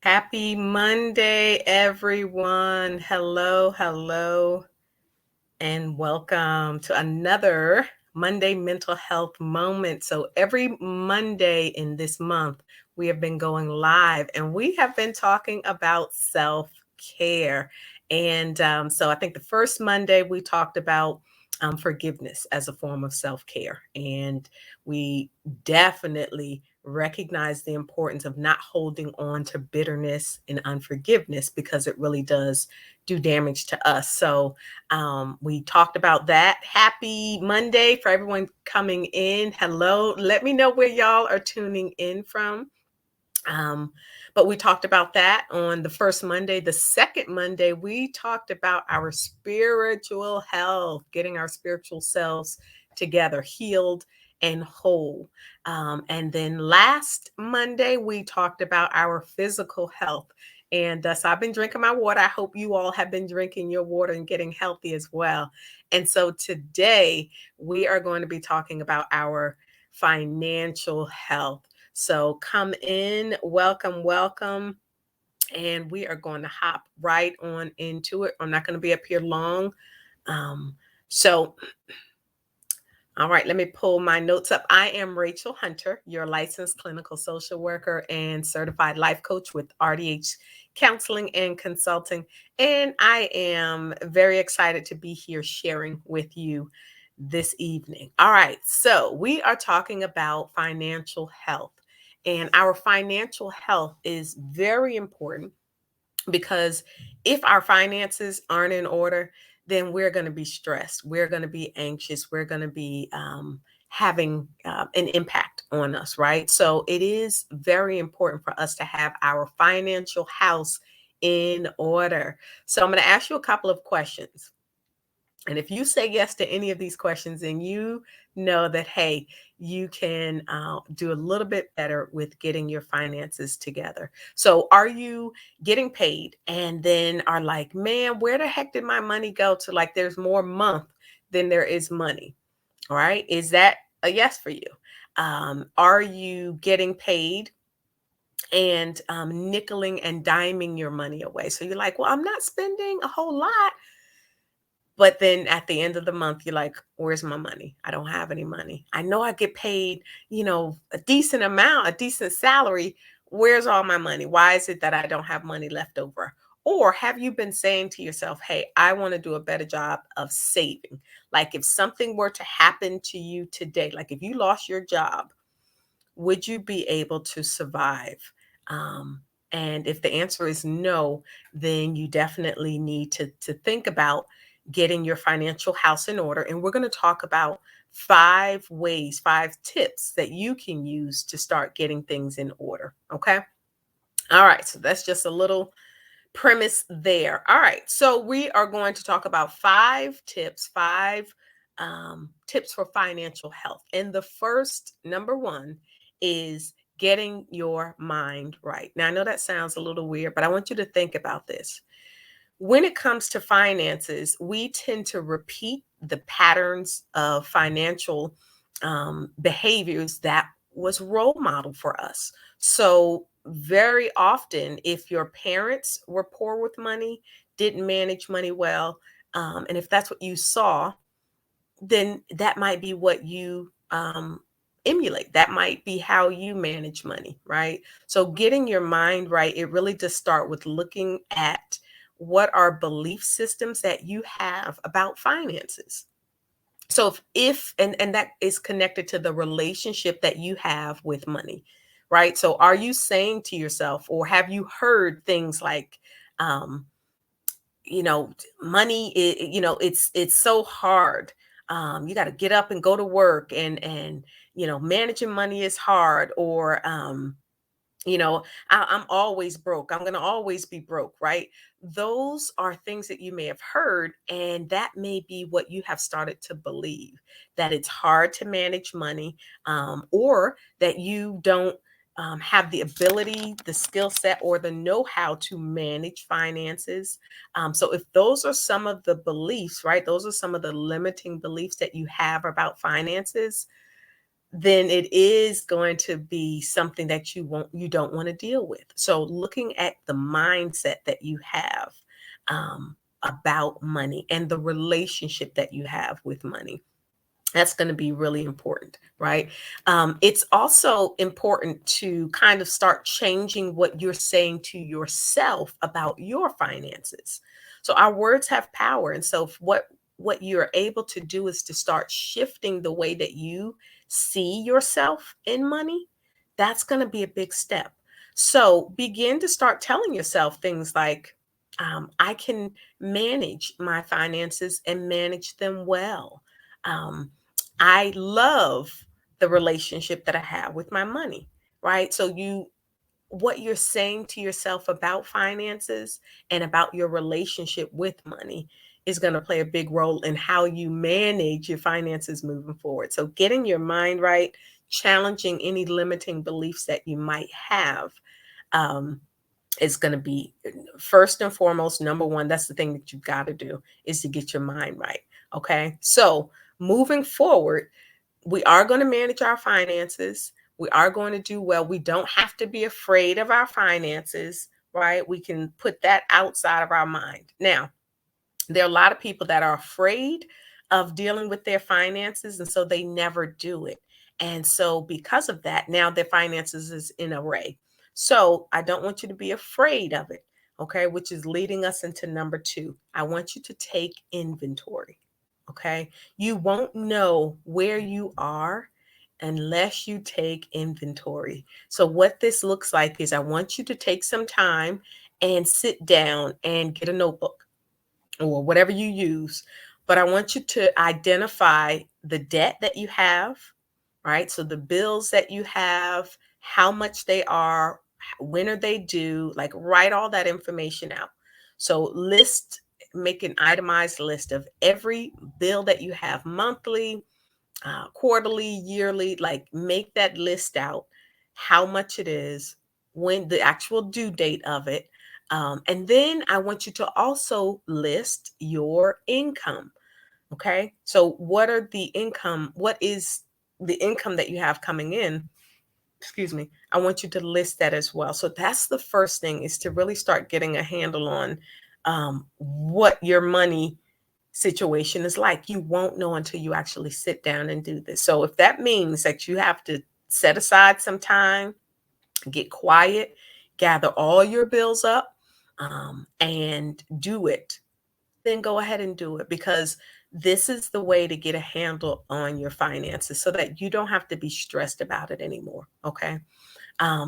Happy Monday, everyone. Hello, and welcome to another Monday Mental Health Moment. So, every Monday in this month, we have been going live and we have been talking about self care. And I think the first Monday we talked about forgiveness as a form of self care. And we definitely recognize the importance of not holding on to bitterness and unforgiveness because it really does do damage to us. So we talked about that. Happy Monday for everyone coming in. Hello. Let me know where y'all are tuning in from. Um, but we talked about that on the first Monday. The second Monday, we talked about our spiritual health, getting our spiritual selves together, healed and whole. And then last Monday, we talked about our physical health. And so I've been drinking my water. I hope you all have been drinking your water and getting healthy as well. And so today, we are going to be talking about our financial health. So come in, welcome. And we are going to hop right on into it. I'm not going to be up here long. Um, so, all right, let me pull my notes up. I am Rachel Hunter, your licensed clinical social worker and certified life coach with RDH Counseling and Consulting. And I am very excited to be here sharing with you this evening. All right, so we are talking about financial health. And our financial health is very important because if our finances aren't in order, then we're going to be stressed. We're going to be anxious. We're going to be having an impact on us, right? So it is very important for us to have our financial house in order. So I'm going to ask you a couple of questions. And if you say yes to any of these questions, then you know that, hey, you can do a little bit better with getting your finances together. So, are you getting paid and then are like, man, where the heck did my money go to? Like, there's more month than there is money. All right. Is that a yes for you? Are you getting paid and nickeling and diming your money away? So, you're like, well, I'm not spending a whole lot, but then at the end of the month, you're like, where's my money? I don't have any money. I know I get paid, a decent amount, a decent salary. Where's all my money? Why is it that I don't have money left over? Or have you been saying to yourself, hey, I want to do a better job of saving? Like if something were to happen to you today, like if you lost your job, would you be able to survive? And if the answer is no, then you definitely need to think about getting your financial house in order. And we're going to talk about 5 ways, 5 tips that you can use to start getting things in order. Okay. All right. So that's just a little premise there. All right. So we are going to talk about 5 tips, 5 tips for financial health. And the first, number one, is getting your mind right. Now, I know that sounds a little weird, but I want you to think about this. When it comes to finances, we tend to repeat the patterns of financial behaviors that was role model for us. So very often, if your parents were poor with money, didn't manage money well, and if that's what you saw, then that might be what you emulate. That might be how you manage money, right? So getting your mind right, it really does start with looking at what are belief systems that you have about finances. So if that is connected to the relationship that you have with money, right? So are you saying to yourself, or have you heard things like, um, money, it's so hard. You got to get up and go to work, and managing money is hard. Or I'm always broke. I'm going to always be broke, right? Those are things that you may have heard, and that may be what you have started to believe, that it's hard to manage money, or that you don't have the ability, the skill set, or the know how to manage finances. So, if those are some of the beliefs, right, those are some of the limiting beliefs that you have about finances, then it is going to be something that you don't want to deal with. So looking at the mindset that you have about money and the relationship that you have with money, that's going to be really important, right? It's also important to kind of start changing what you're saying to yourself about your finances. So our words have power, and so what you're able to do is to start shifting the way that you see yourself in money. That's going to be a big step. So begin to start telling yourself things like, I can manage my finances and manage them well. Um, I love the relationship that I have with my money, right? So what you're saying to yourself about finances and about your relationship with money is going to play a big role in how you manage your finances moving forward. So getting your mind right, challenging any limiting beliefs that you might have, um, is going to be first and foremost, number one. That's the thing that you've got to do, is to get your mind right. Okay. So moving forward, we are going to manage our finances. We are going to do well. We don't have to be afraid of our finances, right? We can put that outside of our mind. Now, there are a lot of people that are afraid of dealing with their finances, and so they never do it. And so, because of that, now their finances is in array. So, I don't want you to be afraid of it, okay? Which is leading us into number two. I want you to take inventory, okay? You won't know where you are unless you take inventory. So, what this looks like is I want you to take some time and sit down and get a notebook or whatever you use. But I want you to identify the debt that you have, right? So the bills that you have, how much they are, when are they due, like write all that information out. So make an itemized list of every bill that you have monthly, quarterly, yearly, like make that list out, how much it is, when the actual due date of it. And then I want you to also list your income. Okay. So what is the income that you have coming in? Excuse me. I want you to list that as well. So that's the first thing, is to really start getting a handle on what your money situation is like. You won't know until you actually sit down and do this. So if that means that you have to set aside some time, get quiet, gather all your bills up, and do it, then go ahead and do it, because this is the way to get a handle on your finances so that you don't have to be stressed about it anymore. Okay.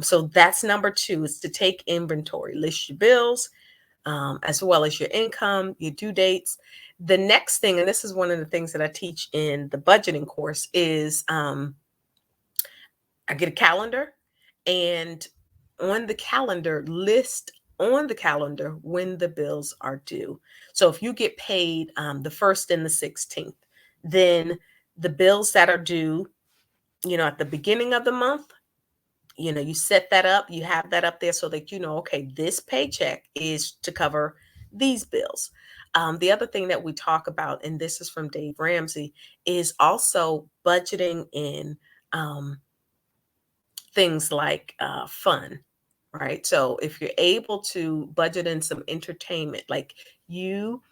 So that's number two, is to take inventory, list your bills, as well as your income, your due dates. The next thing, and this is one of the things that I teach in the budgeting course, is I get a calendar, and on the calendar, list on the calendar when the bills are due. So if you get paid the 1st and the 16th, then the bills that are due, at the beginning of the month, you set that up, you have that up there so that okay, this paycheck is to cover these bills. The other thing that we talk about, and this is from Dave Ramsey, is also budgeting in things like fun, right? So if you're able to budget in some entertainment, like you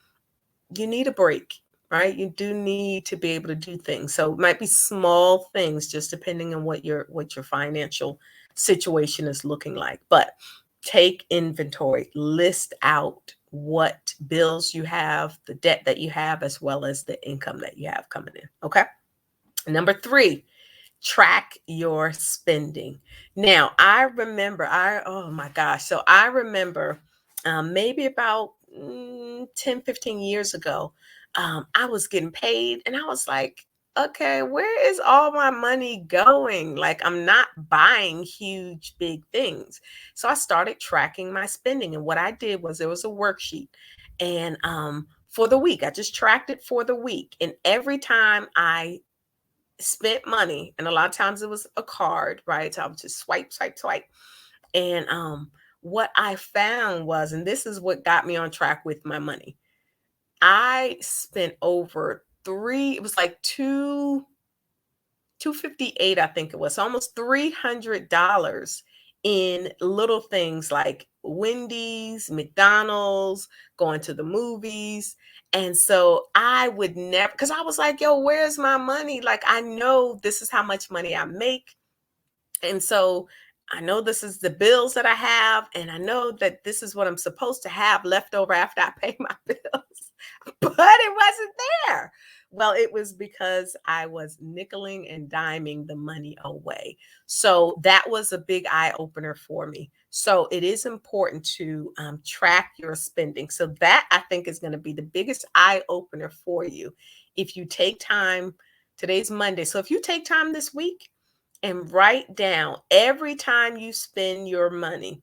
you need a break, right? You do need to be able to do things. So it might be small things, just depending on what your financial situation is looking like. But take inventory, list out what bills you have, the debt that you have, as well as the income that you have coming in. Okay. Number three, track your spending. Now, oh my gosh. So I remember maybe about 10, 15 years ago, I was getting paid and I was like, okay, where is all my money going? Like, I'm not buying huge, big things. So I started tracking my spending. And what I did was, there was a worksheet. And for the week, I just tracked it for the week. And every time I spent money, and a lot of times it was a card, right? So I would just swipe, swipe, swipe. And what I found was, and this is what got me on track with my money, I spent over it was like 258, I think it was, almost $300 in little things like Wendy's, McDonald's, going to the movies. And so I would never, because I was like, yo, where's my money? Like, I know this is how much money I make. And so I know this is the bills that I have, and I know that this is what I'm supposed to have left over after I pay my bills, but it wasn't there. Well, it was because I was nickeling and diming the money away. So that was a big eye opener for me. So it is important to track your spending. So that, I think, is going to be the biggest eye opener for you. If you take time, today's Monday. So if you take time this week and write down every time you spend your money,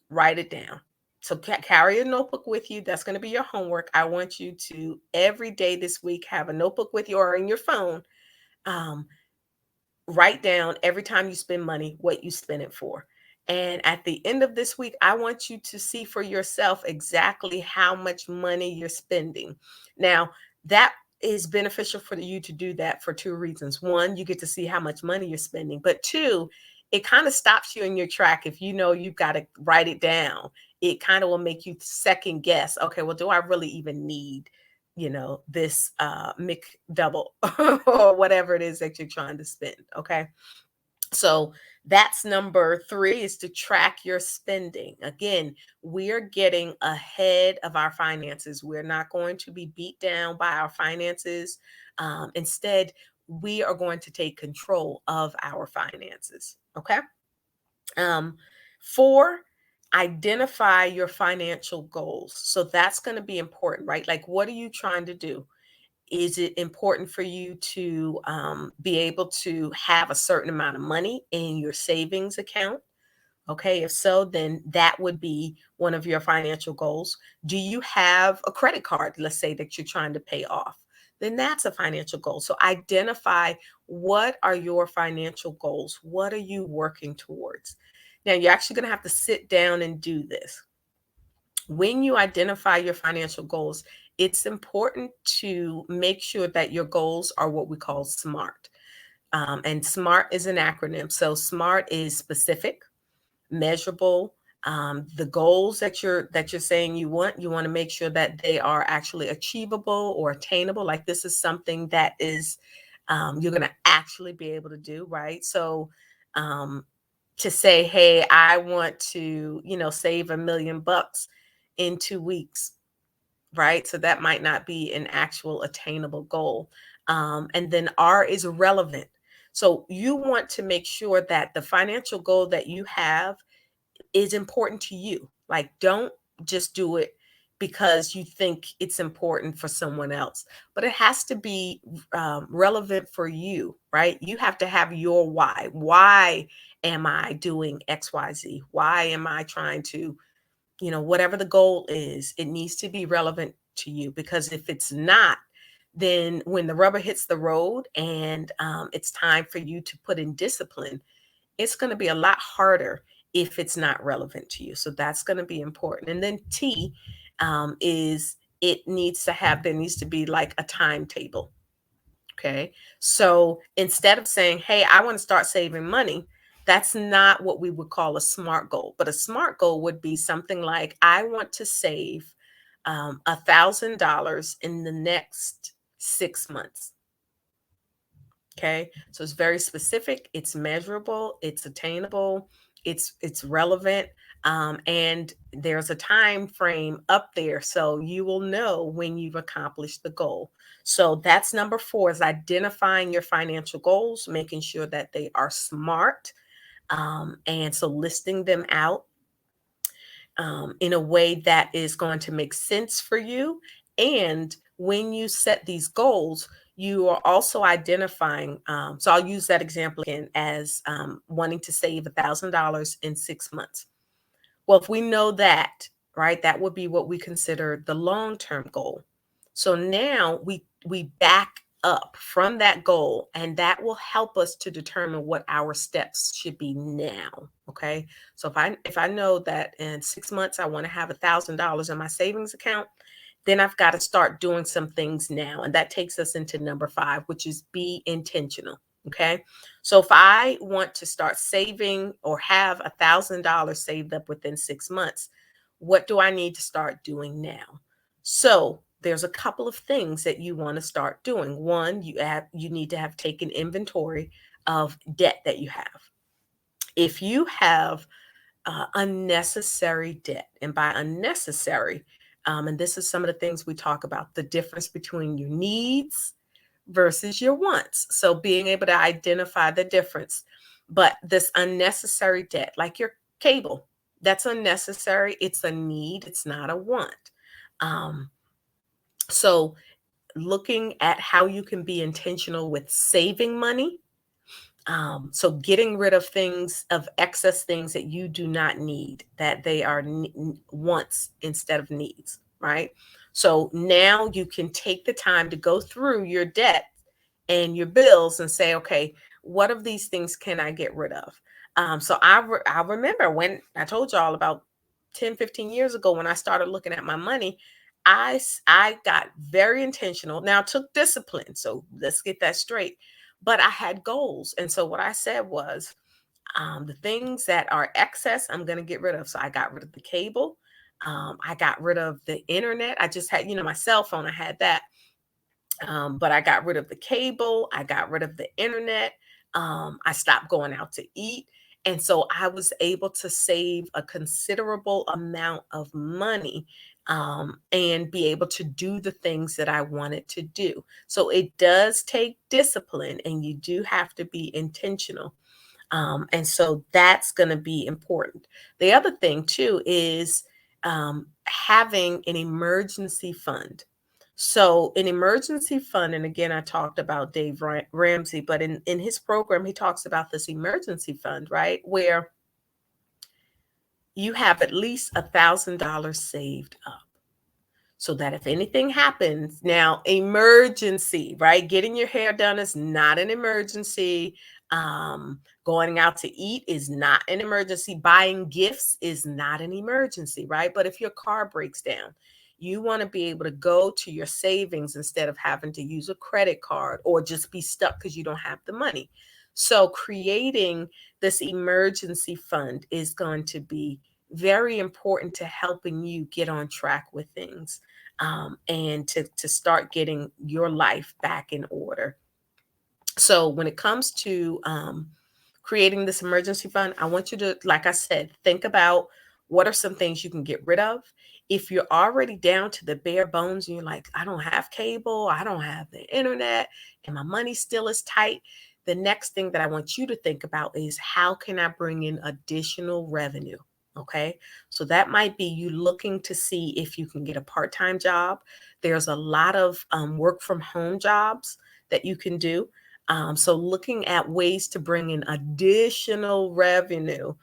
write it down. So carry a notebook with you. That's going to be your homework. I want you to every day this week have a notebook with you or in your phone. Um, Write down every time you spend money what you spend it for. And at the end of this week, I want you to see for yourself exactly how much money you're spending. Now, that is beneficial for you to do that for two reasons. One, you get to see how much money you're spending, but two, it kind of stops you in your track. If you know you've got to write it down, it kind of will make you second guess. Okay, well, do I really even need, this McDouble or whatever it is that you're trying to spend? Okay. So that's number three, is to track your spending. Again, we're getting ahead of our finances. We're not going to be beat down by our finances. Instead, we are going to take control of our finances. Okay. Um, Four, identify your financial goals. So that's going to be important, right? Like, what are you trying to do? Is it important for you to be able to have a certain amount of money in your savings account? Okay, if so, then that would be one of your financial goals. Do you have a credit card, let's say, that you're trying to pay off? Then that's a financial goal. So identify, what are your financial goals? What are you working towards? Now, you're actually going to have to sit down and do this. When you identify your financial goals, it's important to make sure that your goals are what we call SMART. And SMART is an acronym. So SMART is specific, measurable. The goals that you're saying you want to make sure that they are actually achievable or attainable. Like, this is something that is you're going to actually be able to do, right? So to say, hey, I want to, save $1 million in 2 weeks, right? So that might not be an actual attainable goal. And then R is relevant. So you want to make sure that the financial goal that you have is important to you. Like, don't just do it because you think it's important for someone else, but it has to be relevant for you, right? You have to have your why. Why am I doing XYZ? Why am I trying to, whatever the goal is, it needs to be relevant to you, because if it's not, then when the rubber hits the road and it's time for you to put in discipline, it's going to be a lot harder if it's not relevant to you. So that's going to be important. And then T is, there needs to be like a timetable. Okay. So instead of saying, hey, I want to start saving money, that's not what we would call a SMART goal. But a SMART goal would be something like, I want to save $1,000 in the next 6 months. Okay. So it's very specific, it's measurable, it's attainable, it's relevant. And there's a time frame up there, so you will know when you've accomplished the goal. So that's number four, is identifying your financial goals, making sure that they are SMART. And so listing them out in a way that is going to make sense for you. And when you set these goals, you are also identifying. So I'll use that example again as wanting to save $1,000 in 6 months. Well, if we know that, right, that would be what we consider the long-term goal. So now we back up from that goal, and that will help us to determine what our steps should be now. Okay. So if I know that in 6 months I want to have $1,000 in my savings account, then I've got to start doing some things now. And that takes us into number five, which is be intentional. Okay. So if I want to start saving or have $1,000 saved up within 6 months, what do I need to start doing now? So there's a couple of things that you want to start doing. One, you need to have taken inventory of debt that you have. If you have unnecessary debt, and by unnecessary, and this is some of the things we talk about, the difference between your needs versus your wants. So being able to identify the difference. But this unnecessary debt, like your cable, that's unnecessary. It's a need, it's not a want. Um, so looking at how you can be intentional with saving money. So getting rid of things, of excess things that you do not need, that they are wants instead of needs, right? So now you can take the time to go through your debt and your bills and say, okay, what of these things can I get rid of? I remember when I told y'all about 10, 15 years ago when I started looking at my money, I got very intentional. Now it took discipline. So let's get that straight. But I had goals. And so what I said was, the things that are excess, I'm going to get rid of. So I got rid of the cable. I got rid of the internet. I just had, my cell phone, I had that. But I got rid of the cable, I got rid of the internet, I stopped going out to eat. And so I was able to save a considerable amount of money, and be able to do the things that I wanted to do. So it does take discipline, and you do have to be intentional. And so that's going to be important. The other thing, too, is having an emergency fund. So, an emergency fund, and again, I talked about Dave Ramsey, but in his program, he talks about this emergency fund, right? Where you have at least $1,000 saved up so that if anything happens, now emergency, right? Getting your hair done is not an emergency. Going out to eat is not an emergency. Buying gifts is not an emergency, right? But if your car breaks down, you want to be able to go to your savings instead of having to use a credit card or just be stuck because you don't have the money. So creating this emergency fund is going to be very important to helping you get on track with things, and to start getting your life back in order. So when it comes to creating this emergency fund, I want you to, like I said, think about what are some things you can get rid of. If you're already down to the bare bones and you're like, I don't have cable, I don't have the internet, and my money still is tight, the next thing that I want you to think about is how can I bring in additional revenue? Okay. So that might be you looking to see if you can get a part time job. There's a lot of work from home jobs that you can do. So looking at ways to bring in additional revenue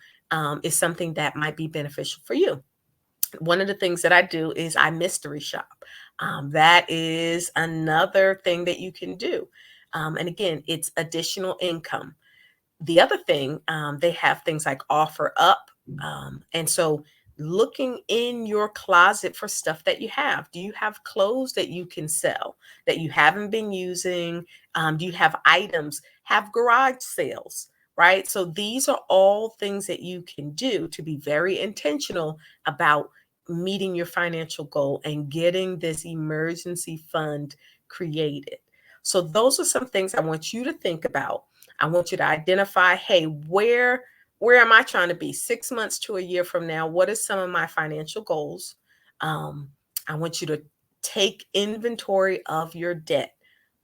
is something that might be beneficial for you. One of the things that I do is I mystery shop. That is another thing that you can do. And again, it's additional income. The other thing, they have things like offer up. And so looking in your closet for stuff that you have. Do you have clothes that you can sell that you haven't been using? Do you have items? Have garage sales, right? So these are all things that you can do to be very intentional about meeting your financial goal and getting this emergency fund created. So those are some things I want you to think about. I want you to identify, hey, where am I trying to be 6 months to a year from now? What is some of my financial goals? Um, I want you to take inventory of your debt.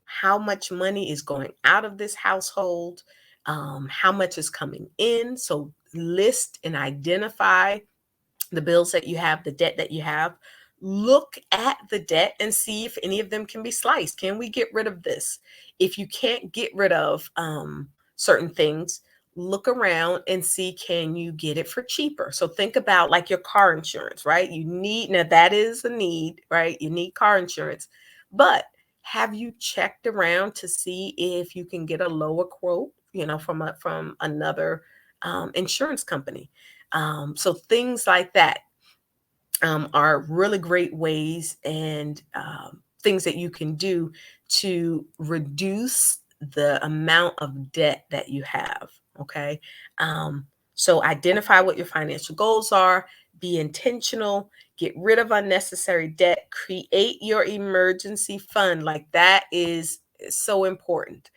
How much money is going out of this household? How much is coming in? So list and identify the bills that you have, the debt that you have. Look at the debt and see if any of them can be sliced. Can we get rid of this? If you can't get rid of certain things, look around and see, can you get it for cheaper? So think about like your car insurance, right? You need, now that is a need, right? You need car insurance, but have you checked around to see if you can get a lower quote, from another insurance company? So things like that are really great ways and things that you can do to reduce the amount of debt that you have. Okay. So identify what your financial goals are, be intentional, get rid of unnecessary debt, create your emergency fund. Like that is so important.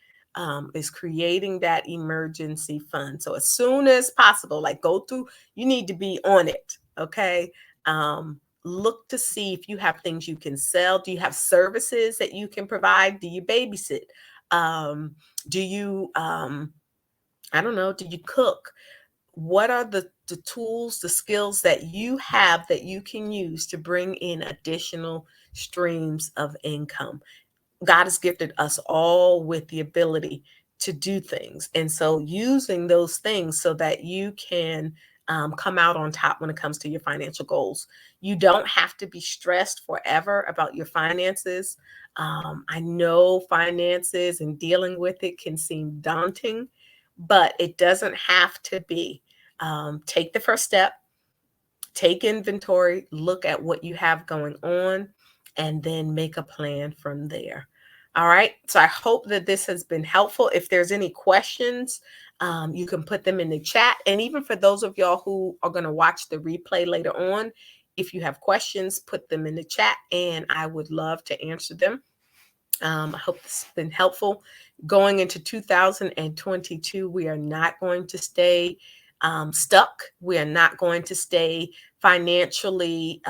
Is creating that emergency fund. So as soon as possible, like go through, you need to be on it. Okay. Look to see if you have things you can sell. Do you have services that you can provide? Do you babysit? Do you, I don't know, do you cook? What are the tools, the skills that you have that you can use to bring in additional streams of income? God has gifted us all with the ability to do things. And so using those things so that you can come out on top when it comes to your financial goals. You don't have to be stressed forever about your finances. I know finances and dealing with it can seem daunting, but it doesn't have to be. Take the first step, take inventory, look at what you have going on, and then make a plan from there. All right. So I hope that this has been helpful. If there's any questions, you can put them in the chat. And even for those of y'all who are going to watch the replay later on, if you have questions, put them in the chat and I would love to answer them. I hope this has been helpful. Going into 2022, we are not going to stay stuck. We are not going to stay financially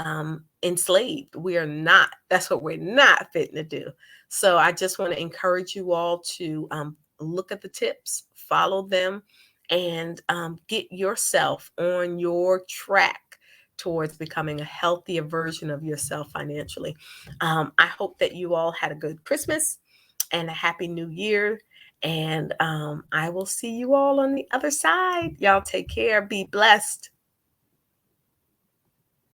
enslaved. We are not. That's what we're not fitting to do. So I just want to encourage you all to look at the tips, follow them, and get yourself on your track towards becoming a healthier version of yourself financially. I hope that you all had a good Christmas and a happy new year. And I will see you all on the other side. Y'all take care. Be blessed.